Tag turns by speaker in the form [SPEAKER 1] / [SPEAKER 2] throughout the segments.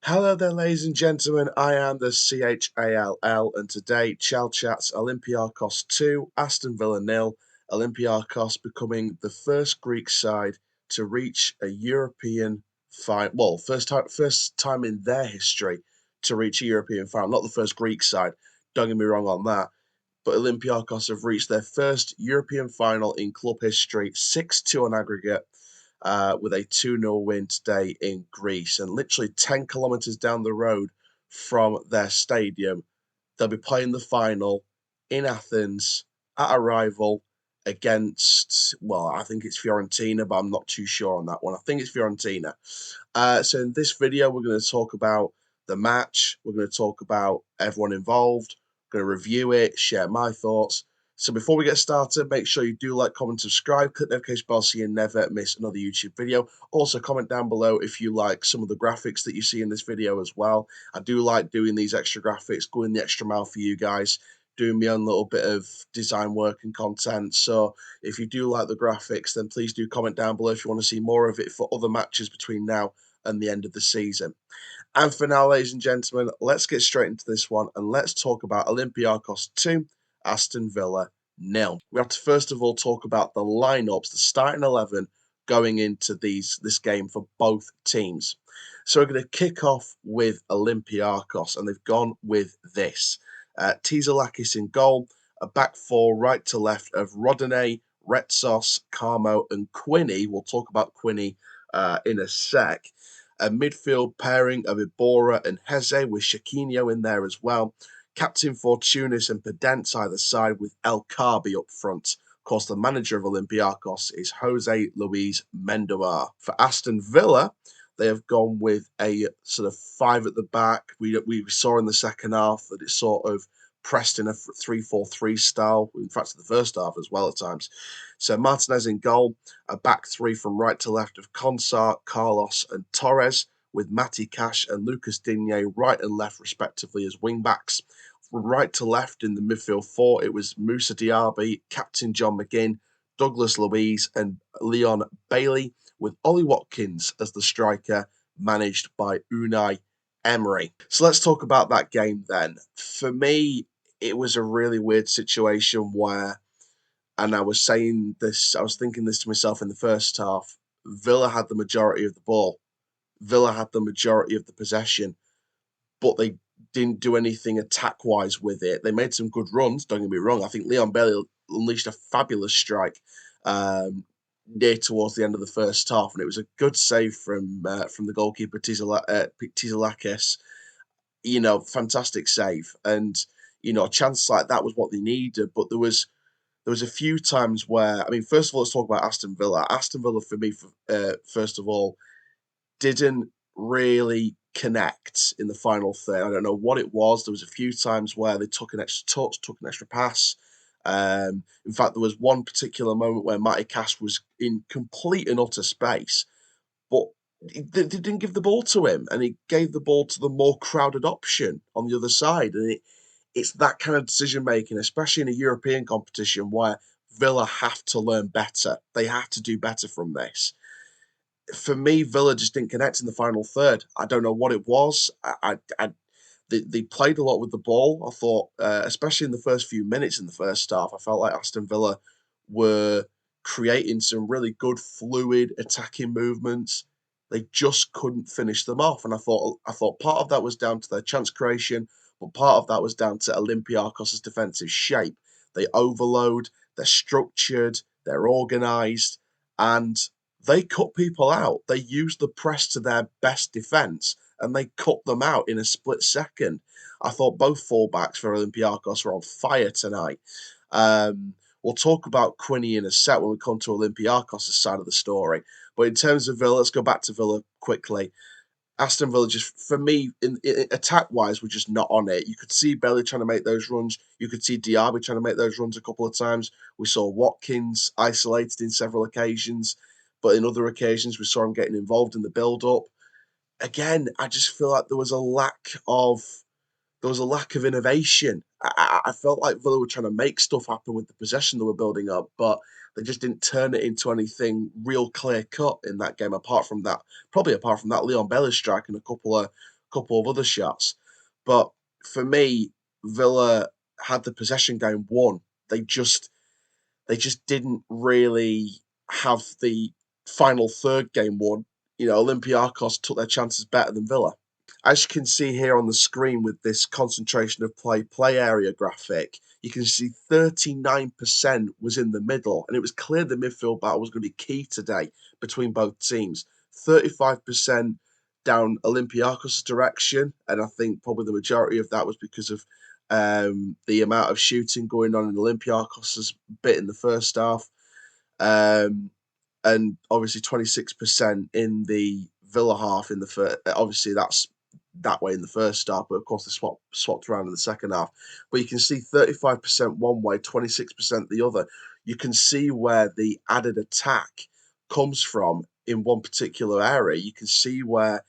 [SPEAKER 1] Hello there, ladies and gentlemen. I am the CHALL, and today Chall chats Olympiacos 2, Aston Villa 0. Olympiacos becoming the first Greek side to reach a European final. Well, first time in their history to reach a European final. Not the first Greek side. Don't get me wrong on that. But Olympiacos have reached their first European final in club history, 6-2 on aggregate, with a 2-0 win today in Greece. And literally 10 kilometres down the road from their stadium, they'll be playing the final in Athens at a rival against, well, I think it's Fiorentina, but I'm not too sure on that one. I think it's Fiorentina. So in this video, we're going to talk about the match. We're going to talk about everyone involved. We're going to review it, share my thoughts. So before we get started, make sure you do like, comment, subscribe, click the notification bell so you never miss another YouTube video. Also, comment down below if you like some of the graphics that you see in this video as well. I do like doing these extra graphics, going the extra mile for you guys, doing my own little bit of design work and content. So if you do like the graphics, then please do comment down below if you want to see more of it for other matches between now and the end of the season. And for now, ladies and gentlemen, let's get straight into this one and let's talk about Olympiacos 2, Aston Villa 0. We have to first of all talk about the lineups, the starting 11 going into this game for both teams. So we're going to kick off with Olympiacos, and they've gone with this. Tzalakis in goal, a back four right to left of Rodinei, Retsos, Carmo, and Quini. We'll talk about Quini in a sec. A midfield pairing of Ibora and Heze with Shaquinho in there as well. Captain Fortunis and Pedence either side with El Carbi up front. Of course, the manager of Olympiacos is Jose Luis Mendoza. For Aston Villa, they have gone with a sort of five at the back. We saw in the second half that it sort of pressed in a 3-4-3 style. In fact, the first half as well at times. So Martinez in goal, a back three from right to left of Consart, Carlos, and Torres, with Matty Cash and Lucas Digne right and left respectively as wing backs. From right to left in the midfield four, it was Moussa Diaby, Captain John McGinn, Douglas Luiz, and Leon Bailey, with Ollie Watkins as the striker, managed by Unai Emery. So let's talk about that game then. For me, it was a really weird situation where, and I was saying this, I was thinking this to myself in the first half, Villa had the majority of the ball. Villa had the majority of the possession, but they didn't do anything attack-wise with it. They made some good runs, don't get me wrong. I think Leon Bailey unleashed a fabulous strike near towards the end of the first half, and it was a good save from the goalkeeper Tzalakis. Fantastic save, and a chance like that was what they needed. But there was a few times where, I mean, first of all, let's talk about Aston Villa. Aston Villa, for me, first of all, didn't really connect in the final third. I don't know what it was. There was a few times where they took an extra touch, took an extra pass. In fact, there was one particular moment where Matty Cash was in complete and utter space, but they didn't give the ball to him, and he gave the ball to the more crowded option on the other side. And it's that kind of decision making, especially in a European competition where Villa have to learn better. They have to do better from this. For me, Villa just didn't connect in the final third. I don't know what it was. They played a lot with the ball. I thought, especially in the first few minutes in the first half, I felt like Aston Villa were creating some really good, fluid attacking movements. They just couldn't finish them off, and I thought part of that was down to their chance creation, but part of that was down to Olympiacos' defensive shape. They overload, they're structured, they're organised, and they cut people out. They used the press to their best defence, and they cut them out in a split second. I thought both fullbacks for Olympiacos were on fire tonight. We'll talk about Quini in a sec when we come to Olympiacos' side of the story. But in terms of Villa, let's go back to Villa quickly. Aston Villa, just for me, in attack-wise, were just not on it. You could see Bailey trying to make those runs. You could see Diaby trying to make those runs a couple of times. We saw Watkins isolated in several occasions, but in other occasions we saw him getting involved in the build-up. Again, I just feel like there was a lack of innovation. I felt like Villa were trying to make stuff happen with the possession they were building up, but they just didn't turn it into anything real clear cut in that game. Apart from that Leon Bailey strike and a couple of other shots. But for me, Villa had the possession game won. They just they just didn't really have the final third game won. Olympiacos took their chances better than Villa. As you can see here on the screen with this concentration of play area graphic, you can see 39% was in the middle, and it was clear the midfield battle was going to be key today between both teams. 35% down Olympiacos' direction, and I think probably the majority of that was because of the amount of shooting going on in Olympiacos' bit in the first half. Um, and obviously 26% in the Villa half in the first. Obviously, that's that way in the first half, but of course they swapped around in the second half. But you can see 35% one way, 26% the other. You can see where the added attack comes from in one particular area. You can see where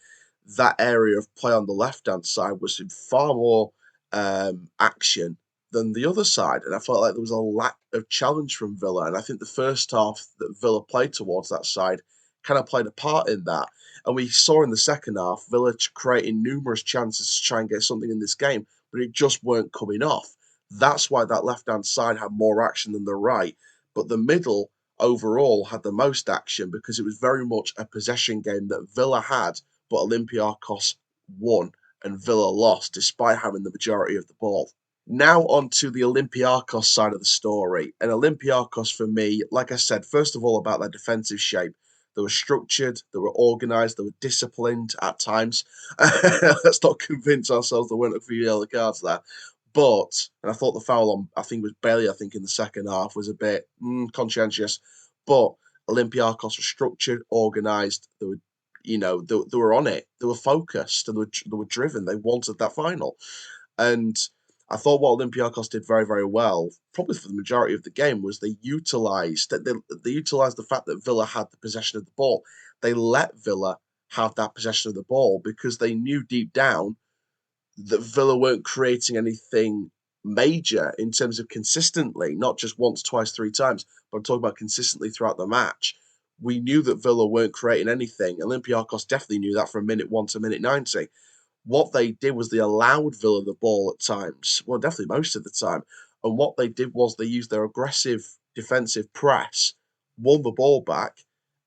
[SPEAKER 1] that area of play on the left hand side was in far more action than the other side. And I felt like there was a lack of challenge from Villa. And I think the first half that Villa played towards that side kind of played a part in that. And we saw in the second half Villa creating numerous chances to try and get something in this game, but it just weren't coming off. That's why that left hand side had more action than the right. But the middle overall had the most action because it was very much a possession game that Villa had, but Olympiacos won and Villa lost despite having the majority of the ball. Now on to the Olympiacos side of the story. And Olympiacos for me, like I said, first of all about their defensive shape. They were structured, they were organised, they were disciplined at times. Let's not convince ourselves there weren't a few yellow cards there. But, and I thought the foul on, I think it was Bailey, I think in the second half was a bit conscientious. But Olympiacos were structured, organised, they were they were on it. They were focused and they were driven. They wanted that final. And I thought what Olympiacos did very, very well, probably for the majority of the game, was they utilised the fact that Villa had the possession of the ball. They let Villa have that possession of the ball because they knew deep down that Villa weren't creating anything major in terms of consistently, not just once, twice, three times, but I'm talking about consistently throughout the match. We knew that Villa weren't creating anything. Olympiacos definitely knew that from minute 1 to minute 90. What they did was they allowed Villa the ball at times, well, definitely most of the time. And what they did was they used their aggressive defensive press, won the ball back,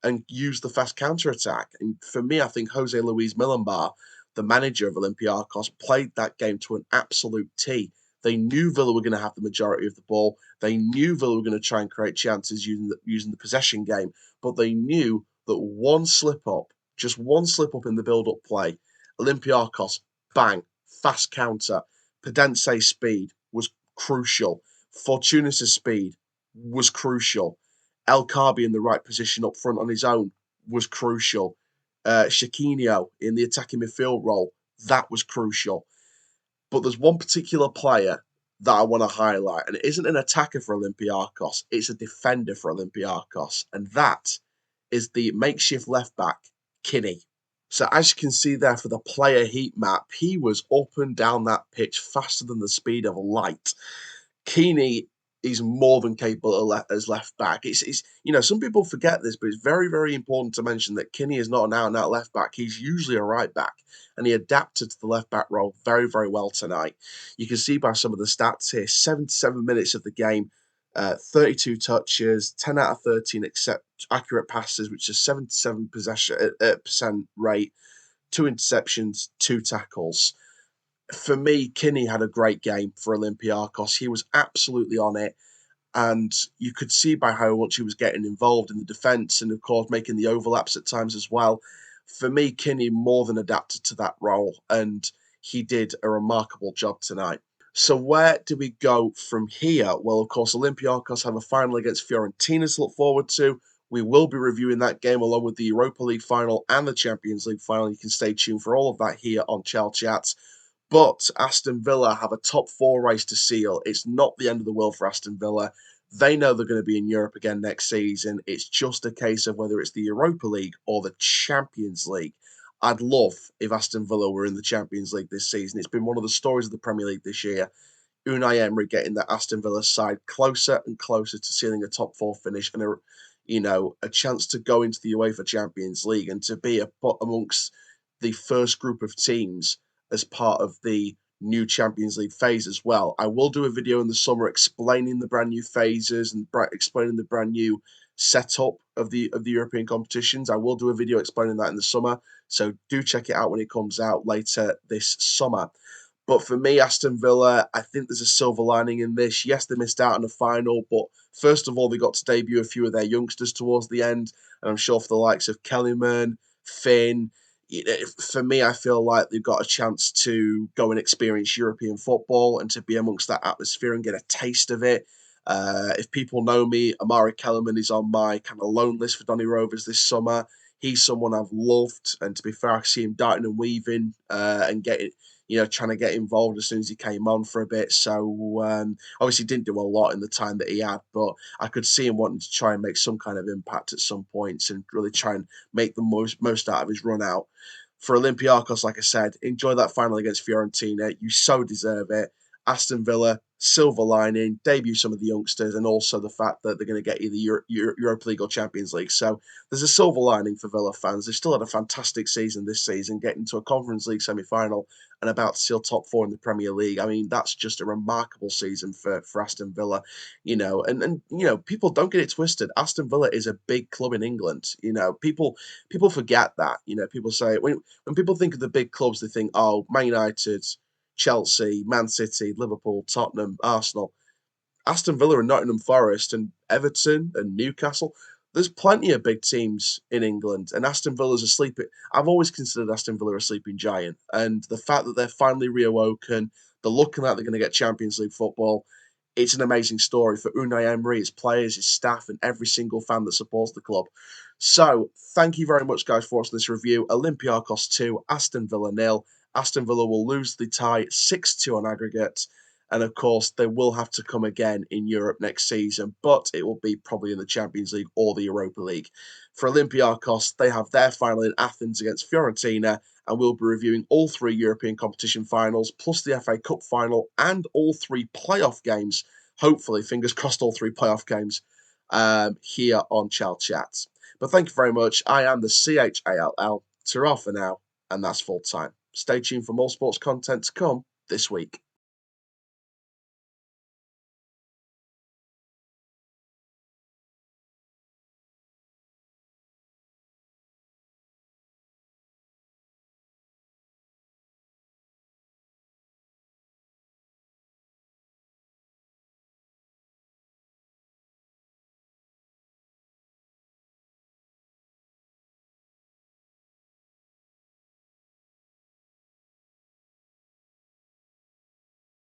[SPEAKER 1] and used the fast counter attack. And for me, I think Jose Luis Milambar, the manager of Olympiacos, played that game to an absolute T. They knew Villa were going to have the majority of the ball. They knew Villa were going to try and create chances using the possession game, but they knew that one slip up, just one slip up in the build up play, Olympiacos, bang, fast counter. Pedence's speed was crucial. Fortuna's speed was crucial. El Kabi in the right position up front on his own was crucial. Shaquinho in the attacking midfield role, that was crucial. But there's one particular player that I want to highlight, and it isn't an attacker for Olympiacos, it's a defender for Olympiacos, and that is the makeshift left back, Quini. So as you can see there for the player heat map, he was up and down that pitch faster than the speed of light. Quini is more than capable as left back. It's some people forget this, but it's very, very important to mention that Quini is not an out-and-out left back. He's usually a right back, and he adapted to the left back role very, very well tonight. You can see by some of the stats here, 77 minutes of the game, 32 touches, 10 out of 13 accept accurate passes, which is 77% rate, 2 interceptions, 2 tackles. For me, Quini had a great game for Olympiacos. He was absolutely on it. And you could see by how much he was getting involved in the defence and, of course, making the overlaps at times as well. For me, Quini more than adapted to that role, and he did a remarkable job tonight. So where do we go from here? Well, of course, Olympiacos have a final against Fiorentina to look forward to. We will be reviewing that game along with the Europa League final and the Champions League final. You can stay tuned for all of that here on Chall Chats. But Aston Villa have a top 4 race to seal. It's not the end of the world for Aston Villa. They know they're going to be in Europe again next season. It's just a case of whether it's the Europa League or the Champions League. I'd love if Aston Villa were in the Champions League this season. It's been one of the stories of the Premier League this year. Unai Emery getting the Aston Villa side closer and closer to sealing a top 4 finish and a chance to go into the UEFA Champions League and to be amongst the first group of teams as part of the new Champions League phase as well. I will do a video in the summer explaining the brand new phases and explaining the brand new setup of the European competitions. I will do a video explaining that in the summer, so do check it out when it comes out later this summer. But for me, Aston Villa, I think there's a silver lining in this. Yes, they missed out on the final, but first of all, they got to debut a few of their youngsters towards the end. And I'm sure for the likes of Kellyman, Finn, for me, I feel like they've got a chance to go and experience European football and to be amongst that atmosphere and get a taste of it. If people know me, Amari Kellerman is on my kind of loan list for Donny Rovers this summer. He's someone I've loved, and to be fair, I see him darting and weaving and getting, trying to get involved as soon as he came on for a bit. So obviously didn't do a lot in the time that he had, but I could see him wanting to try and make some kind of impact at some points and really try and make the most out of his run out. For Olympiacos, like I said, enjoy that final against Fiorentina. You so deserve it. Aston Villa, silver lining, debut some of the youngsters, and also the fact that they're going to get either Europa League or Champions League. So there's a silver lining for Villa fans. They've still had a fantastic season this season, getting to a Conference League semi-final and about to seal top four in the Premier League. I mean, that's just a remarkable season for Aston Villa, and people don't get it twisted. Aston Villa is a big club in England. People forget that. People say when people think of the big clubs, they think, oh, Man United, Chelsea, Man City, Liverpool, Tottenham, Arsenal. Aston Villa and Nottingham Forest and Everton and Newcastle. There's plenty of big teams in England, and Aston Villa's a sleeping. I've always considered Aston Villa a sleeping giant, and the fact that they're finally reawoken, they're looking like they're going to get Champions League football. It's an amazing story for Unai Emery, his players, his staff, and every single fan that supports the club. So, thank you very much, guys, for watching this review. Olympiacos 2, Aston Villa 0. Aston Villa will lose the tie 6-2 on aggregate. And of course, they will have to come again in Europe next season, but it will be probably in the Champions League or the Europa League. For Olympiacos, they have their final in Athens against Fiorentina, and we'll be reviewing all three European competition finals, plus the FA Cup final, and all three playoff games. Hopefully, fingers crossed, all three playoff games here on Chall Chat. But thank you very much. I am the CHALL. Ta-ra for now, and that's full time. Stay tuned for more sports content to come this week.